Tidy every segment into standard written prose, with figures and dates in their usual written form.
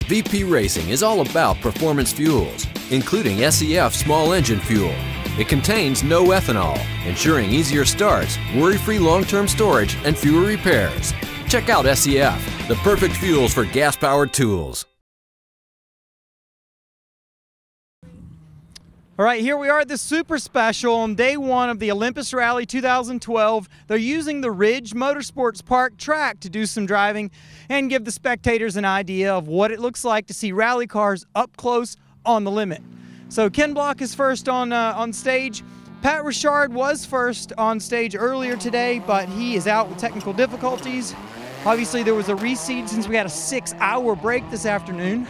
VP Racing is all about performance fuels, including SEF small engine fuel. It contains no ethanol, ensuring easier starts, worry-free long-term storage, and fewer repairs. Check out SEF, the perfect fuels for gas-powered tools. All right, here we are at the Super Special on day one of the Olympus Rally 2012. They're using the Ridge Motorsports Park track to do some driving and give the spectators an idea of what it looks like to see rally cars up close on the limit. So Ken Block is first on stage. Pat Richard was first on stage earlier today, but he is out with technical difficulties. Obviously, there was a reseed since we had a 6-hour break this afternoon.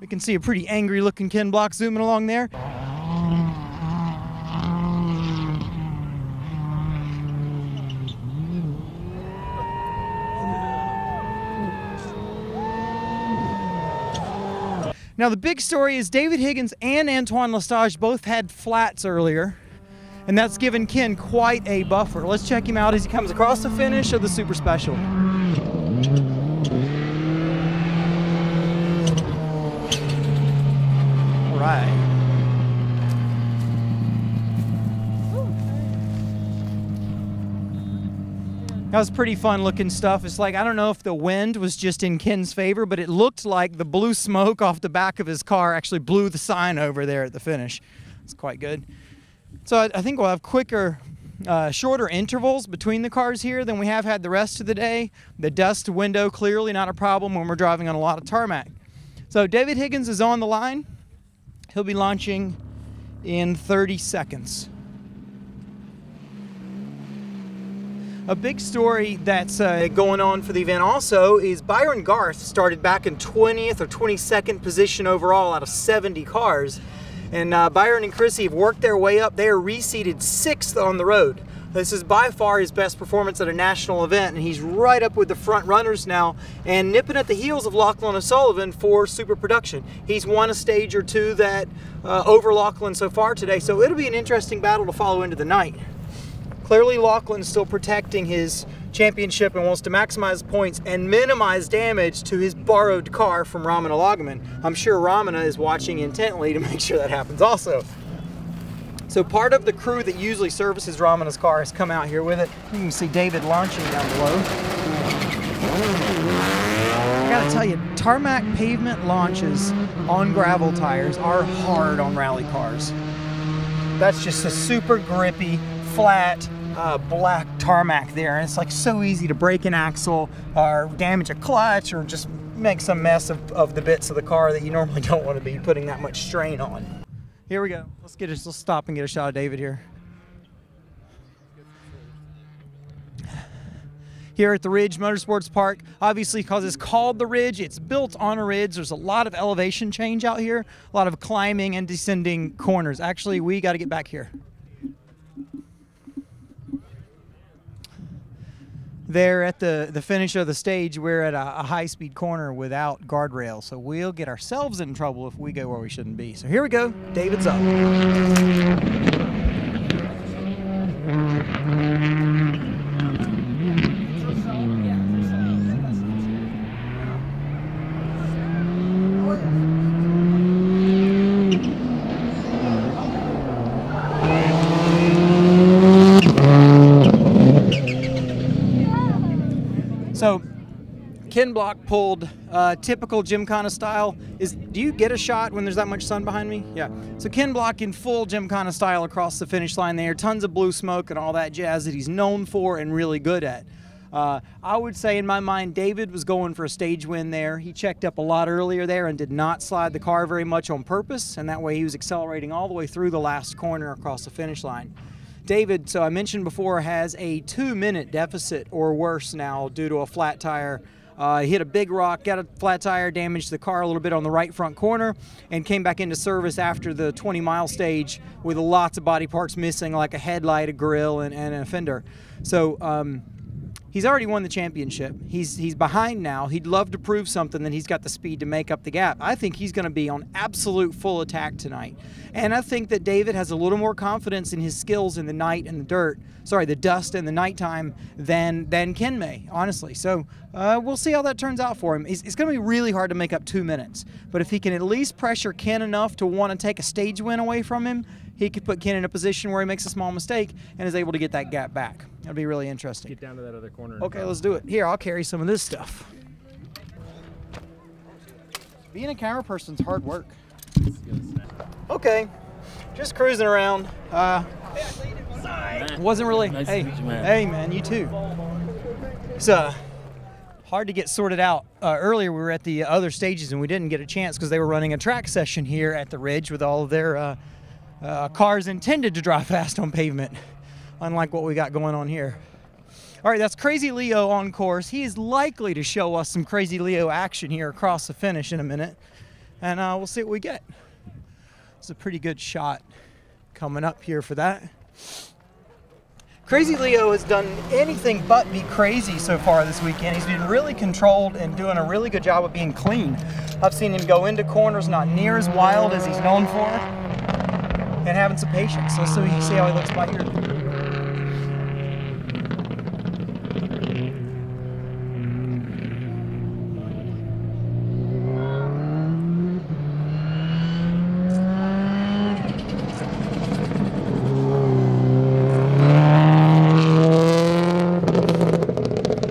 We can see a pretty angry looking Ken Block zooming along there. Now the big story is David Higgins and Antoine Lestage both had flats earlier, and that's given Ken quite a buffer. Let's check him out as he comes across the finish of the Super Special. Right. That was pretty fun looking stuff. It's like, I don't know if the wind was just in Ken's favor, but it looked like the blue smoke off the back of his car actually blew the sign over there at the finish. It's quite good. So I think we'll have quicker, shorter intervals between the cars here than we have had the rest of the day. The dust window clearly not a problem when we're driving on a lot of tarmac. So David Higgins is on the line. He'll be launching in 30 seconds. A big story that's going on for the event also is Byron Garth started back in 20th or 22nd position overall out of 70 cars. And Byron and Chrissy have worked their way up. They are reseeded 6th on the road. This is by far his best performance at a national event, and he's right up with the front runners now and nipping at the heels of Lachlan O'Sullivan for super production. He's won a stage or two that over Lachlan so far today, so it'll be an interesting battle to follow into the night. Clearly Lachlan's still protecting his championship and wants to maximize points and minimize damage to his borrowed car from Ramana Lagaman. I'm sure Ramana is watching intently to make sure that happens also. So part of the crew that usually services Ramana's car has come out here with it. You can see David launching down below. I gotta tell you, tarmac pavement launches on gravel tires are hard on rally cars. That's just a super grippy, flat, black tarmac there, and it's like so easy to break an axle or damage a clutch or just make some mess of the bits of the car that you normally don't want to be putting that much strain on. Here we go. Let's stop and get a shot of David here. Here at the Ridge Motorsports Park, obviously because it's called the Ridge, it's built on a ridge. There's a lot of elevation change out here, a lot of climbing and descending corners. Actually, we got to get back here. There at the finish of the stage, we're at a high-speed corner without guardrails, so we'll get ourselves in trouble if we go where we shouldn't be. So here we go. David's up. So Ken Block pulled typical Gymkhana style. Do you get a shot when there's that much sun behind me? Yeah. So Ken Block in full Gymkhana style across the finish line there. Tons of blue smoke and all that jazz that he's known for and really good at. I would say in my mind, David was going for a stage win there. He checked up a lot earlier there and did not slide the car very much on purpose, and that way he was accelerating all the way through the last corner across the finish line. David, so I mentioned before, has a 2-minute deficit or worse now due to a flat tire. He hit a big rock, got a flat tire, damaged the car a little bit on the right front corner, and came back into service after the 20-mile stage with lots of body parts missing, like a headlight, a grill, and a fender. So He's already won the championship. He's behind now. He'd love to prove something that he's got the speed to make up the gap. I think he's going to be on absolute full attack tonight. And I think that David has a little more confidence in his skills in the night and the dust and the nighttime than Ken may, honestly. So we'll see how that turns out for him. It's going to be really hard to make up 2 minutes. But if he can at least pressure Ken enough to want to take a stage win away from him, he could put Ken in a position where he makes a small mistake and is able to get that gap back. That'd be really interesting. Get down to that other corner. Okay, let's do it. Here, I'll carry some of this stuff. Being a camera person's hard work. Okay, just cruising around. Wasn't really. Nice hey, to meet you, man. Hey, man, you too. It's hard to get sorted out. Earlier, we were at the other stages and we didn't get a chance because they were running a track session here at the Ridge with all of their cars intended to drive fast on pavement, unlike what we got going on here. All right, that's Crazy Leo on course. He is likely to show us some Crazy Leo action here across the finish in a minute, and we'll see what we get. It's a pretty good shot coming up here for that. Crazy Leo has done anything but be crazy so far this weekend. He's been really controlled and doing a really good job of being clean. I've seen him go into corners not near as wild as he's known for, and having some patience. Let's see how he looks by here.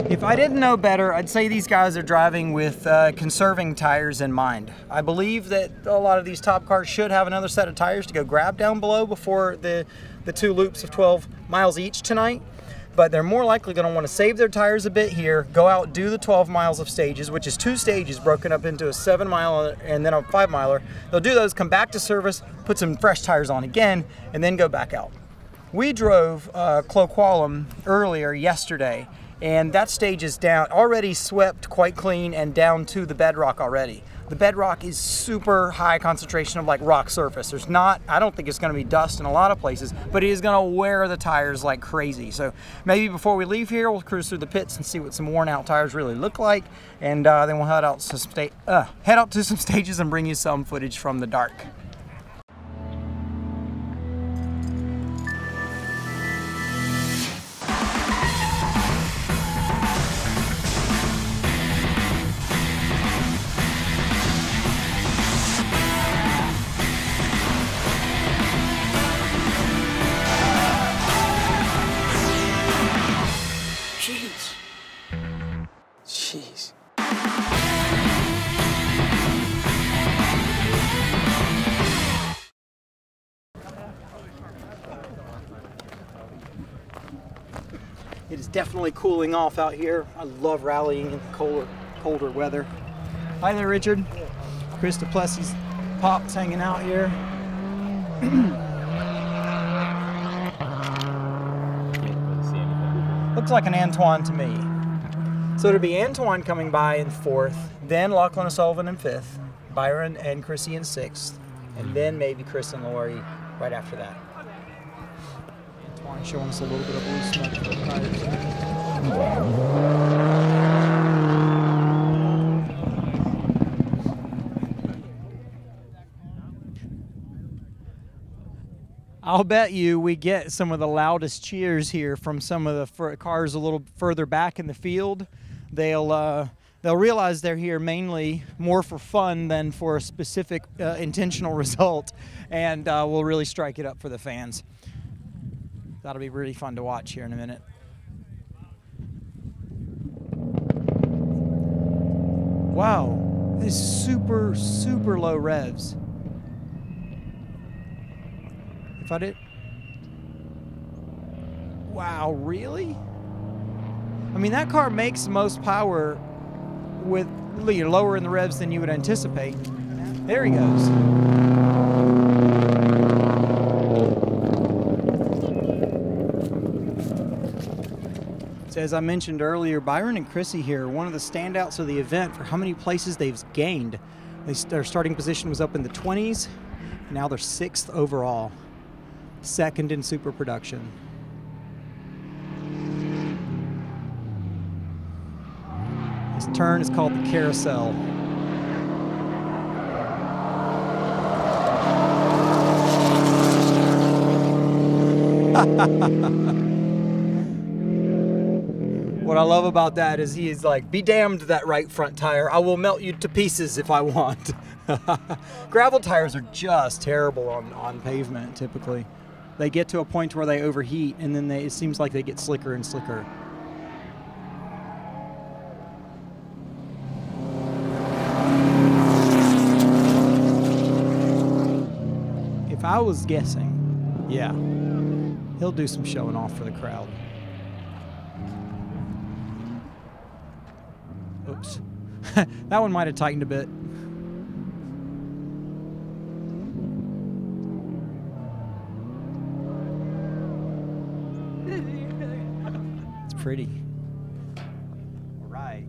If I didn't know better, I'd say these guys are driving with conserving tires in mind. I believe that a lot of these top cars should have another set of tires to go grab down below before the 2 loops of 12 miles each tonight, but they're more likely going to want to save their tires a bit here, go out, do the 12 miles of stages, which is 2 stages broken up into a 7 mile and then a 5 miler. They'll do those, come back to service, put some fresh tires on again, and then go back out. We drove Cloqualum earlier yesterday, and that stage is down, already swept quite clean and down to the bedrock already. The bedrock is super high concentration of like rock surface. There's not, I don't think it's gonna be dust in a lot of places, but it is gonna wear the tires like crazy. So maybe before we leave here, we'll cruise through the pits and see what some worn out tires really look like. And then we'll head out to some stages and bring you some footage from the dark. Jeez. It is definitely cooling off out here. I love rallying in colder weather. Hi there, Richard. Chris DePlessis Pop's hanging out here. Looks like an Antoine to me. So it'll be Antoine coming by in 4th, then Lachlan O'Sullivan in 5th, Byron and Chrissy in 6th, and then maybe Chris and Lori right after that. Antoine showing us a little bit of loose smoke for the tires. I'll bet you we get some of the loudest cheers here from some of the cars a little further back in the field. They'll realize they're here mainly more for fun than for a specific intentional result, and we'll really strike it up for the fans. That'll be really fun to watch here in a minute. Wow, this is super, super low revs. If I did, wow, really? I mean, that car makes the most power with lower in the revs than you would anticipate. There he goes. So as I mentioned earlier, Byron and Chrissy here, one of the standouts of the event for how many places they've gained. Their starting position was up in the 20s. Now they're 6th overall. 2nd in super production. turn is called the carousel. What I love about that is he is like, be damned to that right front tire. I will melt you to pieces if I want. Gravel tires are just terrible on pavement typically. They get to a point where they overheat and then it seems like they get slicker and slicker. If I was guessing, yeah, he'll do some showing off for the crowd. Oops. That one might have tightened a bit. It's pretty. All right.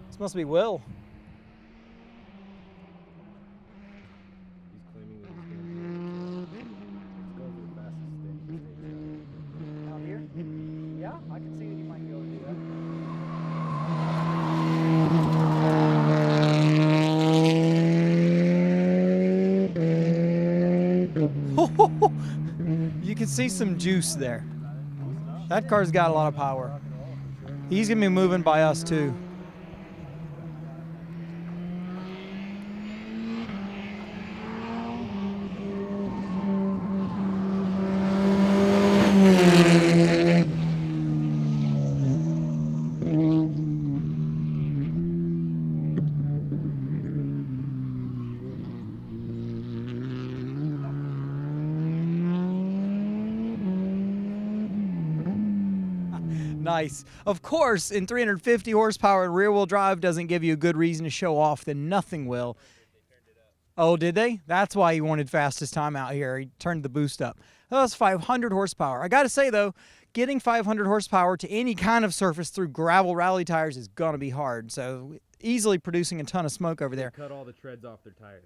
This must be Will. He's claiming that he's going to the fastest stage. Out here? Yeah, I can see that you might be able to do that. You can see some juice there. That car's got a lot of power. He's gonna be moving by us too. Nice. Of course, in 350 horsepower, rear-wheel drive doesn't give you a good reason to show off, then nothing will. Oh, did they? That's why he wanted fastest time out here. He turned the boost up. That was 500 horsepower. I got to say, though, getting 500 horsepower to any kind of surface through gravel rally tires is going to be hard. So easily producing a ton of smoke over there. Cut all the treads off their tires.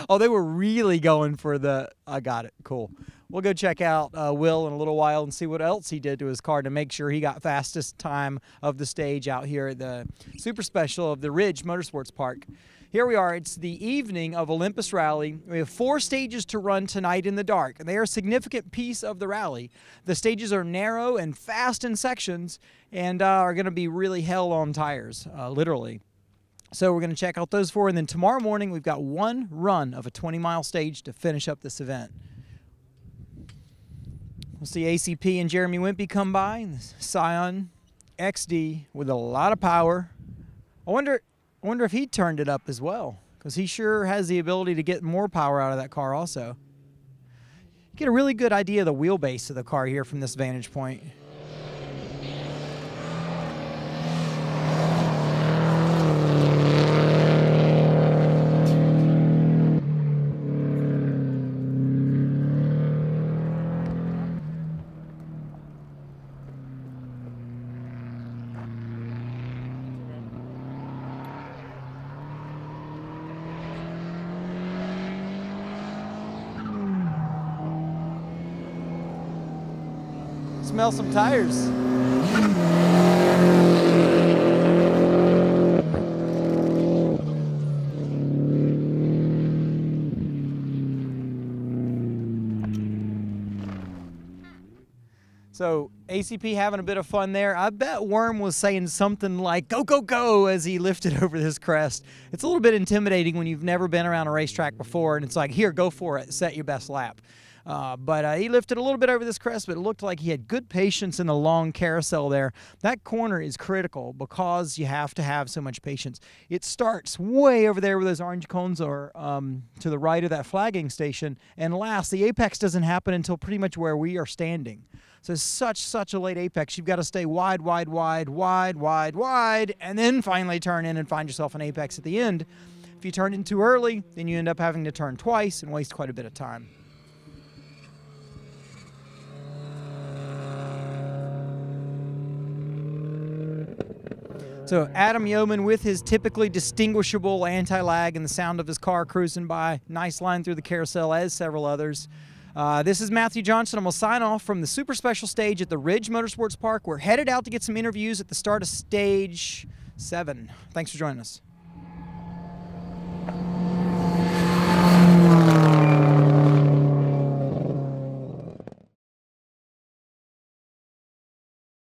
Oh, they were really going for the, I got it, cool. We'll go check out Will in a little while and see what else he did to his car to make sure he got fastest time of the stage out here at the Super Special of the Ridge Motorsports Park. Here we are. It's the evening of Olympus Rally. We have 4 stages to run tonight in the dark, and they are a significant piece of the rally. The stages are narrow and fast in sections and are going to be really hell on tires, literally. So we're going to check out those 4, and then tomorrow morning we've got one run of a 20-mile stage to finish up this event. We'll see ACP and Jeremy Wimpy come by in the Scion XD with a lot of power. I wonder if he turned it up as well, because he sure has the ability to get more power out of that car also. You get a really good idea of the wheelbase of the car here from this vantage point. Smell some tires. So ACP having a bit of fun there. I bet Worm was saying something like, go, go, go, as he lifted over this crest. It's a little bit intimidating when you've never been around a racetrack before, and it's like, here, go for it, set your best lap. But he lifted a little bit over this crest, but it looked like he had good patience in the long carousel there. That corner is critical because you have to have so much patience. It starts way over there where those orange cones are to the right of that flagging station. And last, the apex doesn't happen until pretty much where we are standing. So such a late apex. You've got to stay wide, wide, wide, wide, wide, wide, and then finally turn in and find yourself an apex at the end. If you turn in too early, then you end up having to turn twice and waste quite a bit of time. So Adam Yeoman with his typically distinguishable anti-lag and the sound of his car cruising by. Nice line through the carousel, as several others. This is Matthew Johnson, and we'll sign off from the super special stage at the Ridge Motorsports Park. We're headed out to get some interviews at the start of stage 7. Thanks for joining us.